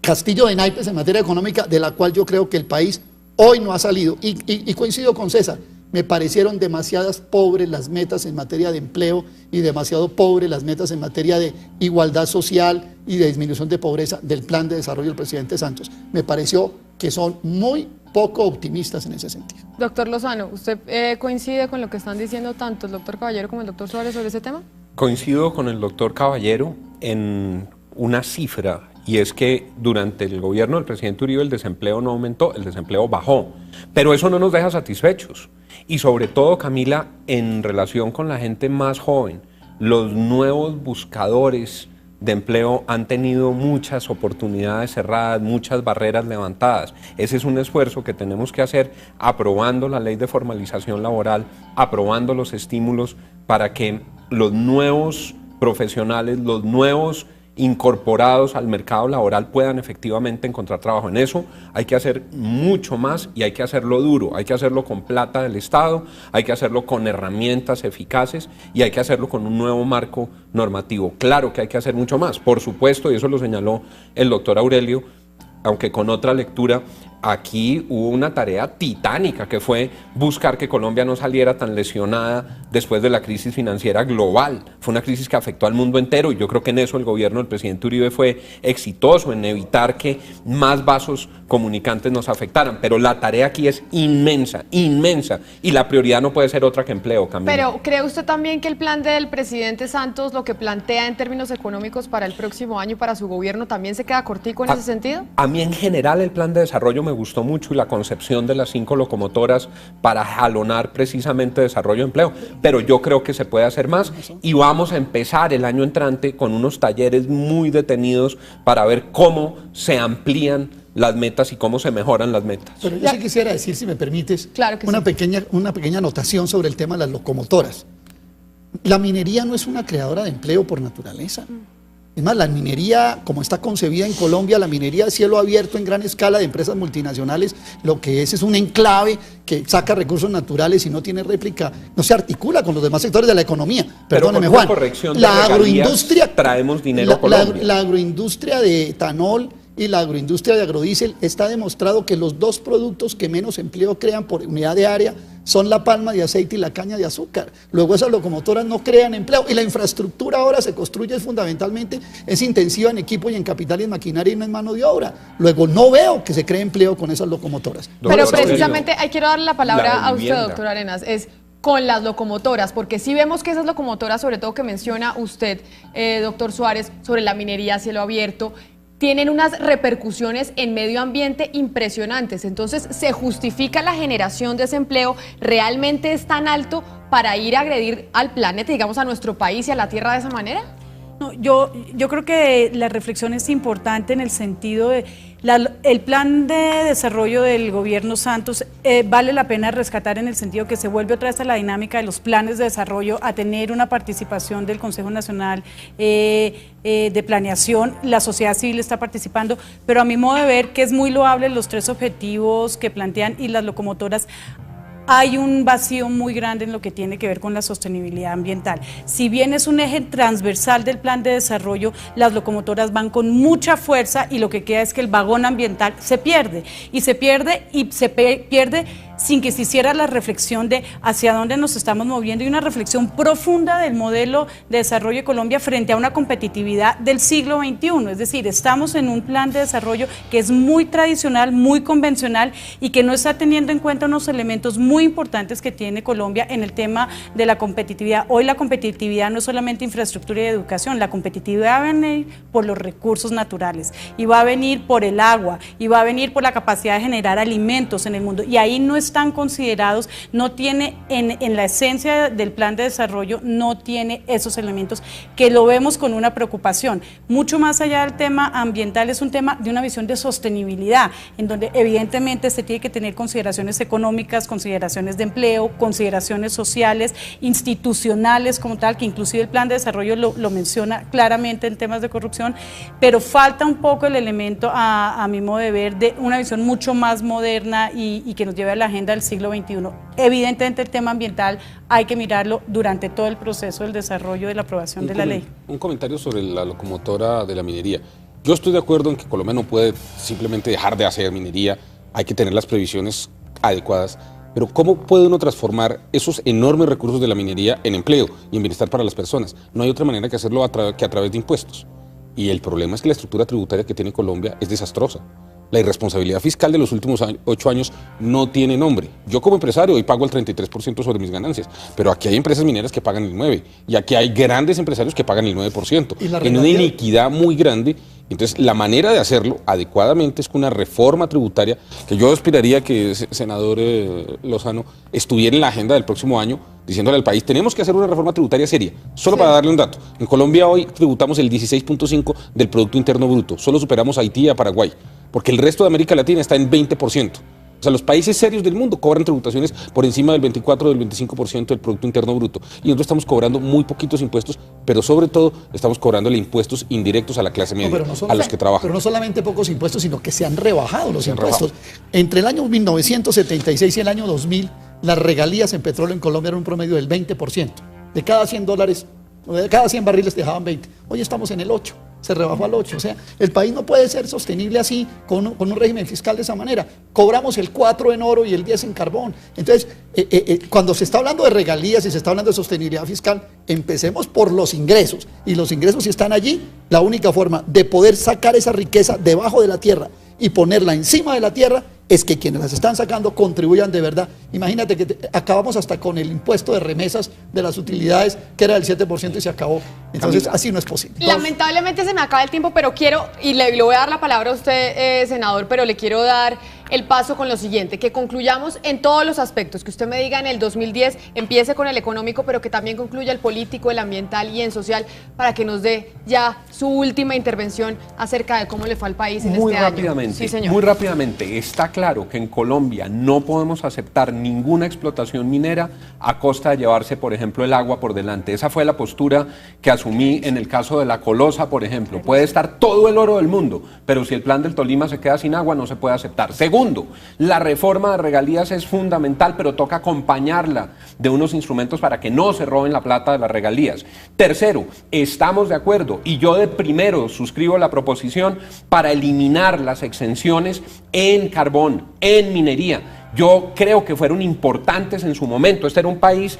castillo de naipes en materia económica, de la cual yo creo que el país hoy no ha salido, y coincido con César. Me parecieron demasiadas pobres las metas en materia de empleo y demasiado pobres las metas en materia de igualdad social y de disminución de pobreza del plan de desarrollo del presidente Santos. Me pareció que son muy poco optimistas en ese sentido. Doctor Lozano, ¿usted coincide con lo que están diciendo tanto el doctor Caballero como el doctor Suárez sobre ese tema? Coincido con el doctor Caballero en una cifra, y es que durante el gobierno del presidente Uribe el desempleo no aumentó, el desempleo bajó, pero eso no nos deja satisfechos. Y sobre todo, Camila, en relación con la gente más joven, los nuevos buscadores de empleo han tenido muchas oportunidades cerradas, muchas barreras levantadas. Ese es un esfuerzo que tenemos que hacer aprobando la ley de formalización laboral, aprobando los estímulos para que los nuevos profesionales, los nuevos incorporados al mercado laboral puedan efectivamente encontrar trabajo. En eso hay que hacer mucho más, y hay que hacerlo duro, hay que hacerlo con plata del Estado, hay que hacerlo con herramientas eficaces, y hay que hacerlo con un nuevo marco normativo. Claro que hay que hacer mucho más, por supuesto, y eso lo señaló el doctor Aurelio, aunque con otra lectura, aquí hubo una tarea titánica que fue buscar que Colombia no saliera tan lesionada después de la crisis financiera global. Fue una crisis que afectó al mundo entero y yo creo que en eso el gobierno del presidente Uribe fue exitoso, en evitar que más vasos comunicantes nos afectaran. Pero la tarea aquí es inmensa, inmensa, y la prioridad no puede ser otra que empleo, Camila. Pero ¿cree usted también que el plan del presidente Santos, lo que plantea en términos económicos para el próximo año y para su gobierno, también se queda cortico en ese sentido? A mí en general el plan de desarrollo me gustó mucho y la concepción de las 5 locomotoras para jalonar precisamente desarrollo de empleo, pero yo creo que se puede hacer más y vamos a empezar el año entrante con unos talleres muy detenidos para ver cómo se amplían las metas y cómo se mejoran las metas. Pero yo sí quisiera decir, si me permites, claro que una sí. pequeña anotación sobre el tema de las locomotoras. La minería no es una creadora de empleo por naturaleza. Es más, la minería, como está concebida en Colombia, la minería de cielo abierto en gran escala de empresas multinacionales, lo que es un enclave que saca recursos naturales y no tiene réplica, no se articula con los demás sectores de la economía. Perdóneme, Juan. La agroindustria, traemos dinero a Colombia. La agroindustria de etanol y la agroindustria de agrodiesel está demostrado que los dos productos que menos empleo crean por unidad de área son la palma de aceite y la caña de azúcar. Luego esas locomotoras no crean empleo y la infraestructura ahora se construye fundamentalmente, es intensiva en equipo y en capital y en maquinaria y no en mano de obra. Luego no veo que se cree empleo con esas locomotoras. Pero precisamente ahí quiero darle la palabra a usted, doctor Arenas, es con las locomotoras, porque sí vemos que esas locomotoras, sobre todo que menciona usted, doctor Suárez, sobre la minería a cielo abierto, tienen unas repercusiones en medio ambiente impresionantes. Entonces, ¿se justifica la generación de ese empleo? ¿Realmente es tan alto para ir a agredir al planeta, digamos, a nuestro país y a la Tierra de esa manera? No, yo creo que la reflexión es importante en el sentido de el plan de desarrollo del gobierno Santos vale la pena rescatar en el sentido que se vuelve otra vez a la dinámica de los planes de desarrollo, a tener una participación del Consejo Nacional de Planeación. La sociedad civil está participando, pero a mi modo de ver que es muy loable los 3 objetivos que plantean y las locomotoras. Hay un vacío muy grande en lo que tiene que ver con la sostenibilidad ambiental. Si bien es un eje transversal del plan de desarrollo, las locomotoras van con mucha fuerza y lo que queda es que el vagón ambiental se pierde. Y se pierde sin que se hiciera la reflexión de hacia dónde nos estamos moviendo y una reflexión profunda del modelo de desarrollo de Colombia frente a una competitividad del siglo XXI. Es decir, estamos en un plan de desarrollo que es muy tradicional, muy convencional y que no está teniendo en cuenta unos elementos muy importantes que tiene Colombia en el tema de la competitividad. Hoy la competitividad no es solamente infraestructura y educación, la competitividad va a venir por los recursos naturales y va a venir por el agua y va a venir por la capacidad de generar alimentos en el mundo y ahí no están considerados, no tiene en la esencia del plan de desarrollo, no tiene esos elementos que lo vemos con una preocupación. Mucho más allá del tema ambiental es un tema de una visión de sostenibilidad, en donde evidentemente se tiene que tener consideraciones económicas, consideraciones de empleo, consideraciones sociales, institucionales como tal, que inclusive el plan de desarrollo lo menciona claramente en temas de corrupción, pero falta un poco el elemento, a mi modo de ver, de una visión mucho más moderna y que nos lleve a la agenda del siglo XXI. Evidentemente el tema ambiental hay que mirarlo durante todo el proceso del desarrollo de la aprobación de la ley. Un comentario sobre la locomotora de la minería. Yo estoy de acuerdo en que Colombia no puede simplemente dejar de hacer minería, hay que tener las previsiones adecuadas, pero ¿cómo puede uno transformar esos enormes recursos de la minería en empleo y en bienestar para las personas? No hay otra manera que hacerlo que a través de impuestos. Y el problema es que la estructura tributaria que tiene Colombia es desastrosa. La irresponsabilidad fiscal de los últimos 8 años no tiene nombre. Yo como empresario hoy pago el 33% sobre mis ganancias, pero aquí hay empresas mineras que pagan el 9% y aquí hay grandes empresarios que pagan el 9%. En una iniquidad muy grande. Entonces, la manera de hacerlo adecuadamente es con una reforma tributaria que yo aspiraría que, senador Lozano, estuviera en la agenda del próximo año, diciéndole al país, tenemos que hacer una reforma tributaria seria. Solo para darle un dato, en Colombia hoy tributamos el 16.5% del Producto Interno Bruto, solo superamos a Haití y a Paraguay, porque el resto de América Latina está en 20%. O sea, los países serios del mundo cobran tributaciones por encima del 24 o del 25% del Producto Interno Bruto. Y nosotros estamos cobrando muy poquitos impuestos, pero sobre todo estamos cobrándole impuestos indirectos a la clase media, a los que trabajan. Pero no solamente pocos impuestos, sino que se han rebajado los impuestos. Entre el año 1976 y el año 2000, las regalías en petróleo en Colombia eran un promedio del 20%. De cada $100, de cada 100 barriles dejaban 20. Hoy estamos en el 8%. se rebajó al 8%. O sea, el país no puede ser sostenible así, con un régimen fiscal de esa manera. Cobramos el 4% en oro y el 10% en carbón. Entonces, cuando se está hablando de regalías y se está hablando de sostenibilidad fiscal, empecemos por los ingresos. Y los ingresos, si están allí, la única forma de poder sacar esa riqueza debajo de la tierra y ponerla encima de la tierra es que quienes las están sacando contribuyan de verdad. Imagínate que acabamos hasta con el impuesto de remesas de las utilidades, que era del 7% y se acabó. Entonces, Camila, así no es posible. Lamentablemente se me acaba el tiempo, pero quiero, y le voy a dar la palabra a usted, senador, pero le quiero dar el paso con lo siguiente, que concluyamos en todos los aspectos, que usted me diga en el 2010, empiece con el económico, pero que también concluya el político, el ambiental y en social, para que nos dé ya su última intervención acerca de cómo le fue al país en este año. Sí, señor. Muy rápidamente, está claro que en Colombia no podemos aceptar ninguna explotación minera a costa de llevarse, por ejemplo, el agua por delante. Esa fue la postura que asumí en el caso de la Colosa, por ejemplo. Puede estar todo el oro del mundo, pero si el plan del Tolima se queda sin agua, no se puede aceptar. Segundo, la reforma de regalías es fundamental, pero toca acompañarla de unos instrumentos para que no se roben la plata de las regalías. Tercero, estamos de acuerdo, y yo de primero suscribo la proposición para eliminar las exenciones en carbón, en minería. Yo creo que fueron importantes en su momento. Este era un país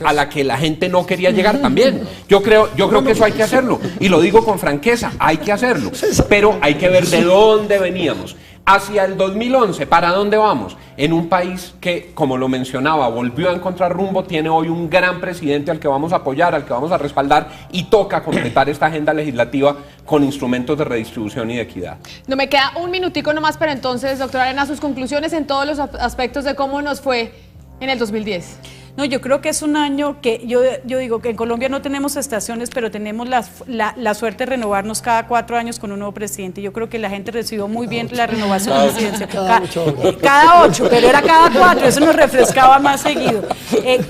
a la que la gente no quería llegar también. Yo creo que eso hay que hacerlo. Y lo digo con franqueza, hay que hacerlo. Pero hay que ver de dónde veníamos. Hacia el 2011, ¿para dónde vamos? En un país que, como lo mencionaba, volvió a encontrar rumbo, tiene hoy un gran presidente al que vamos a apoyar, al que vamos a respaldar, y toca completar esta agenda legislativa con instrumentos de redistribución y de equidad. No me queda un minutico nomás, pero entonces, doctora Arenas, sus conclusiones en todos los aspectos de cómo nos fue en el 2010. No, yo creo que es un año que yo digo que en Colombia no tenemos estaciones, pero tenemos la suerte de renovarnos cada 4 años con un nuevo presidente. Yo creo que la gente recibió muy bien la renovación presidencial. Cada 8, pero era cada 4, eso nos refrescaba más seguido.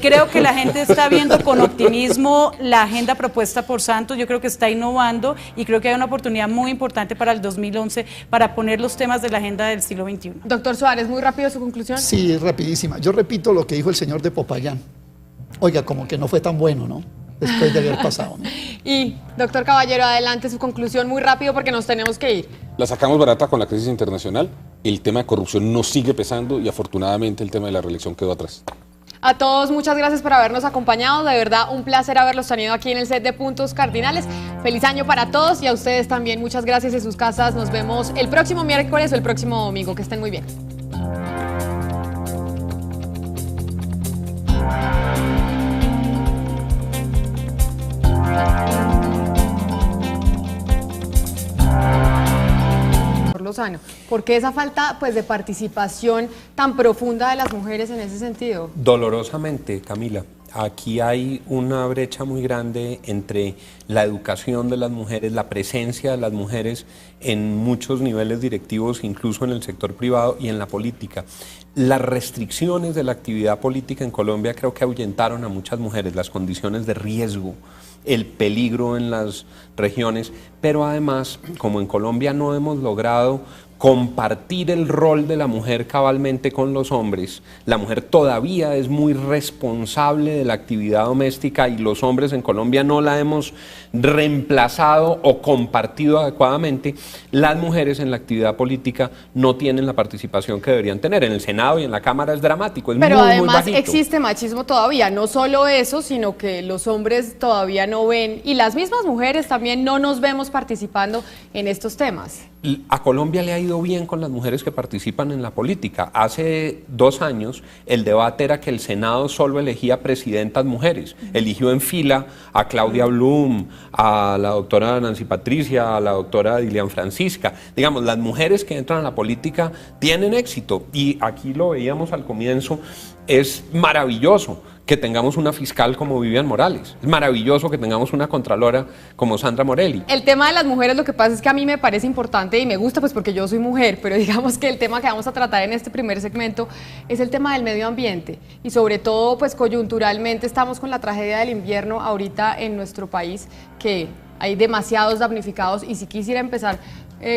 Creo que la gente está viendo con optimismo la agenda propuesta por Santos. Yo creo que está innovando y creo que hay una oportunidad muy importante para el 2011 para poner los temas de la agenda del siglo XXI. Doctor Suárez, muy rápido su conclusión. Sí, rapidísima. Yo repito lo que dijo el señor de Popayán. Oiga, como que no fue tan bueno, ¿no? Después de haber pasado, ¿no? Y, doctor Caballero, adelante su conclusión muy rápido porque nos tenemos que ir. La sacamos barata con la crisis internacional, el tema de corrupción nos sigue pesando y afortunadamente el tema de la reelección quedó atrás. A todos, muchas gracias por habernos acompañado, de verdad un placer haberlos tenido aquí en el set de Puntos Cardinales. Feliz año para todos y a ustedes también, muchas gracias en sus casas. Nos vemos el próximo miércoles o el próximo domingo, que estén muy bien. Lozano, ¿por qué esa falta pues de participación tan profunda de las mujeres en ese sentido? Dolorosamente, Camila, aquí hay una brecha muy grande entre la educación de las mujeres, la presencia de las mujeres en muchos niveles directivos, incluso en el sector privado y en la política. Las restricciones de la actividad política en Colombia creo que ahuyentaron a muchas mujeres, las condiciones de riesgo, el peligro en las regiones, pero además, como en Colombia no hemos logrado compartir el rol de la mujer cabalmente con los hombres, la mujer todavía es muy responsable de la actividad doméstica y los hombres en Colombia no la hemos reemplazado o compartido adecuadamente, las mujeres en la actividad política no tienen la participación que deberían tener. En el Senado y en la Cámara es dramático, es pero muy, además muy bajito. Existe machismo todavía, no solo eso, sino que los hombres todavía no ven, y las mismas mujeres también no nos vemos participando en estos temas. A Colombia le ha ido bien con las mujeres que participan en la política. Hace 2 años el debate era que el Senado solo elegía presidentas mujeres. Eligió en fila a Claudia Blum, a la doctora Nancy Patricia, a la doctora Dilian Francisca. Digamos, las mujeres que entran a la política tienen éxito y aquí lo veíamos al comienzo, es maravilloso que tengamos una fiscal como Vivian Morales. Es maravilloso que tengamos una contralora como Sandra Morelli. El tema de las mujeres, lo que pasa es que a mí me parece importante y me gusta pues porque yo soy mujer, pero digamos que el tema que vamos a tratar en este primer segmento es el tema del medio ambiente y sobre todo pues coyunturalmente estamos con la tragedia del invierno ahorita en nuestro país, que hay demasiados damnificados, y si quisiera empezar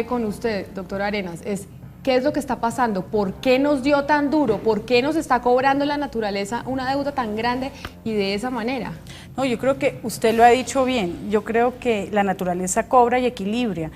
con usted, doctora Arenas, es ¿Qué es lo que está pasando? ¿Por qué nos dio tan duro? ¿Por qué nos está cobrando la naturaleza una deuda tan grande y de esa manera? No, yo creo que usted lo ha dicho bien. Yo creo que la naturaleza cobra y equilibra.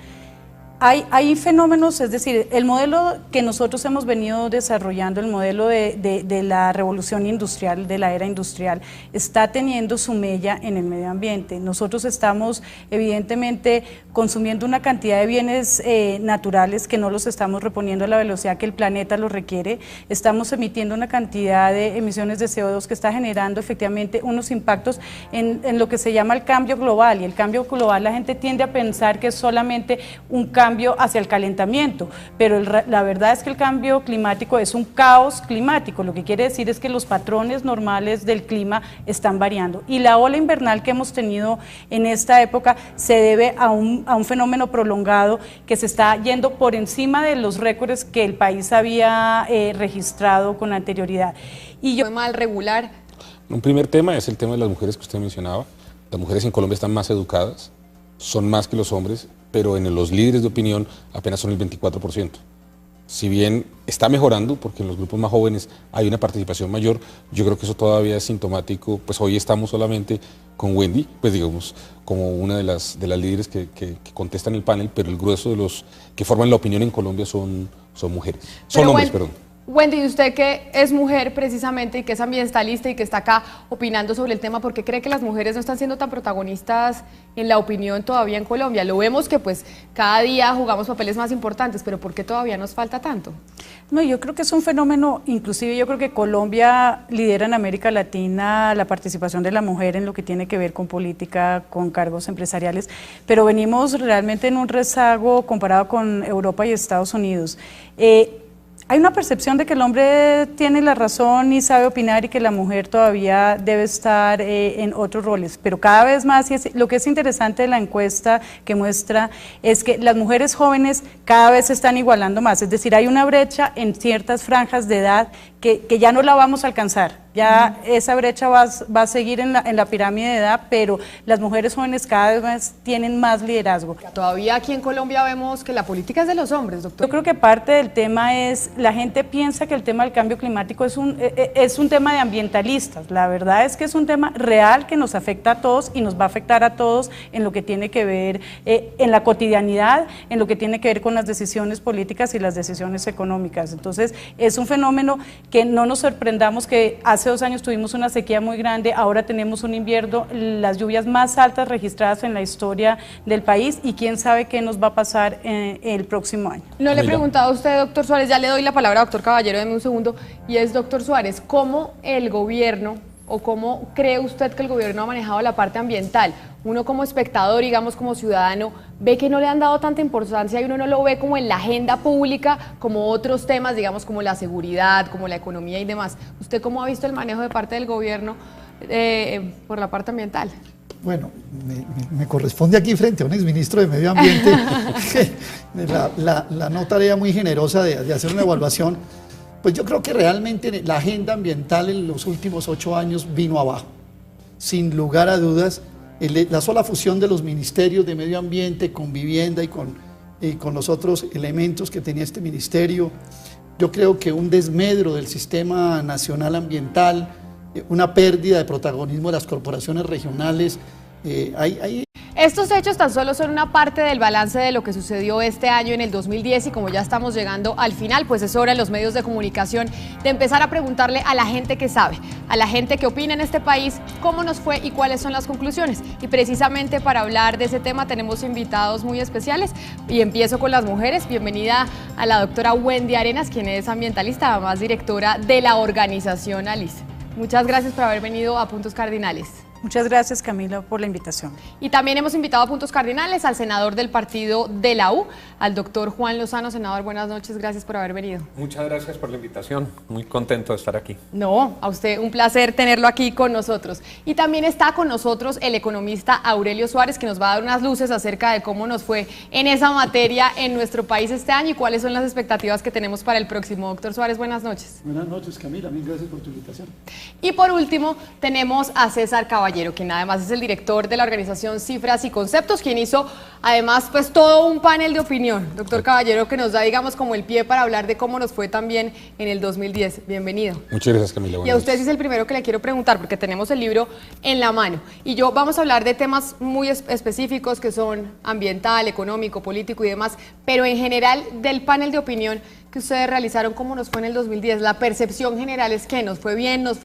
Hay fenómenos, es decir, el modelo que nosotros hemos venido desarrollando, el modelo de la revolución industrial, de la era industrial, está teniendo su mella en el medio ambiente. Nosotros estamos evidentemente consumiendo una cantidad de bienes naturales que no los estamos reponiendo a la velocidad que el planeta los requiere. Estamos emitiendo una cantidad de emisiones de CO2 que está generando efectivamente unos impactos en lo que se llama el cambio global. Y el cambio global, la gente tiende a pensar que es solamente un cambio hacia el calentamiento, pero la verdad es que el cambio climático es un caos climático, lo que quiere decir es que los patrones normales del clima están variando y la ola invernal que hemos tenido en esta época se debe a un fenómeno prolongado que se está yendo por encima de los récords que el país había registrado con anterioridad. Y yo mal regular. Un primer tema es el tema de las mujeres que usted mencionaba. Las mujeres en Colombia están más educadas, son más que los hombres, pero en los líderes de opinión apenas son el 24%. Si bien está mejorando, porque en los grupos más jóvenes hay una participación mayor, yo creo que eso todavía es sintomático. Pues hoy estamos solamente con Wendy, pues digamos, como una de las líderes que contestan el panel, pero el grueso de los que forman la opinión en Colombia son mujeres, son hombres, perdón. Wendy, usted que es mujer precisamente y que es ambientalista y que está acá opinando sobre el tema, ¿por qué cree que las mujeres no están siendo tan protagonistas en la opinión todavía en Colombia? Lo vemos que pues cada día jugamos papeles más importantes, pero ¿por qué todavía nos falta tanto? No, yo creo que es un fenómeno, inclusive yo creo que Colombia lidera en América Latina la participación de la mujer en lo que tiene que ver con política, con cargos empresariales, pero venimos realmente en un rezago comparado con Europa y Estados Unidos. Hay una percepción de que el hombre tiene la razón y sabe opinar y que la mujer todavía debe estar en otros roles, pero cada vez más, y lo que es interesante de la encuesta que muestra es que las mujeres jóvenes cada vez se están igualando más, es decir, hay una brecha en ciertas franjas de edad que ya no la vamos a alcanzar, ya esa brecha va a seguir en la pirámide de edad, pero las mujeres jóvenes cada vez más tienen más liderazgo. Todavía aquí en Colombia vemos que la política es de los hombres, doctor. Yo creo que parte del tema es, la gente piensa que el tema del cambio climático es un tema de ambientalistas, la verdad es que es un tema real que nos afecta a todos y nos va a afectar a todos en lo que tiene que ver en la cotidianidad, en lo que tiene que ver con las decisiones políticas y las decisiones económicas. Entonces es un fenómeno que no nos sorprendamos que hace 2 años tuvimos una sequía muy grande, ahora tenemos un invierno, las lluvias más altas registradas en la historia del país y quién sabe qué nos va a pasar el próximo año. No le he preguntado a usted, doctor Suárez, ya le doy la palabra a doctor Caballero, deme un segundo, y es, doctor Suárez, ¿cómo el gobierno o cómo cree usted que el gobierno ha manejado la parte ambiental? Uno como espectador, digamos como ciudadano, ve que no le han dado tanta importancia y uno no lo ve como en la agenda pública, como otros temas, digamos como la seguridad, como la economía y demás. ¿Usted cómo ha visto el manejo de parte del gobierno por la parte ambiental? Bueno, me corresponde aquí frente a un exministro de Medio Ambiente la no tarea muy generosa de hacer una evaluación. Pues yo creo que realmente la agenda ambiental en los últimos 8 años vino abajo. Sin lugar a dudas, la sola fusión de los ministerios de Medio Ambiente con Vivienda y con los otros elementos que tenía este ministerio, yo creo que un desmedro del sistema nacional ambiental, una pérdida de protagonismo de las corporaciones regionales. Estos hechos tan solo son una parte del balance de lo que sucedió este año en el 2010 y como ya estamos llegando al final, pues es hora en los medios de comunicación de empezar a preguntarle a la gente que sabe, a la gente que opina en este país, cómo nos fue y cuáles son las conclusiones. Y precisamente para hablar de ese tema tenemos invitados muy especiales y empiezo con las mujeres. Bienvenida a la doctora Wendy Arenas, quien es ambientalista, además directora de la organización ALICE. Muchas gracias por haber venido a Puntos Cardinales. Muchas gracias, Camila, por la invitación. Y también hemos invitado a Puntos Cardinales al senador del partido de la U, al doctor Juan Lozano. Senador, buenas noches, gracias por haber venido. Muchas gracias por la invitación, muy contento de estar aquí. No, a usted un placer tenerlo aquí con nosotros. Y también está con nosotros el economista Aurelio Suárez, que nos va a dar unas luces acerca de cómo nos fue en esa materia en nuestro país este año y cuáles son las expectativas que tenemos para el próximo. Doctor Suárez, buenas noches. Buenas noches, Camila, mil gracias por tu invitación. Y por último, tenemos a César Caballero. Caballero, quien además es el director de la organización Cifras y Conceptos, quien hizo además pues todo un panel de opinión. Doctor Caballero, que nos da, digamos, como el pie para hablar de cómo nos fue también en el 2010. Bienvenido. Muchas gracias, Camila. Y a usted sí es el primero que le quiero preguntar, porque tenemos el libro en la mano. Y yo vamos a hablar de temas muy específicos que son ambiental, económico, político y demás, pero en general del panel de opinión que ustedes realizaron, ¿cómo nos fue en el 2010? La percepción general es que nos fue bien, nos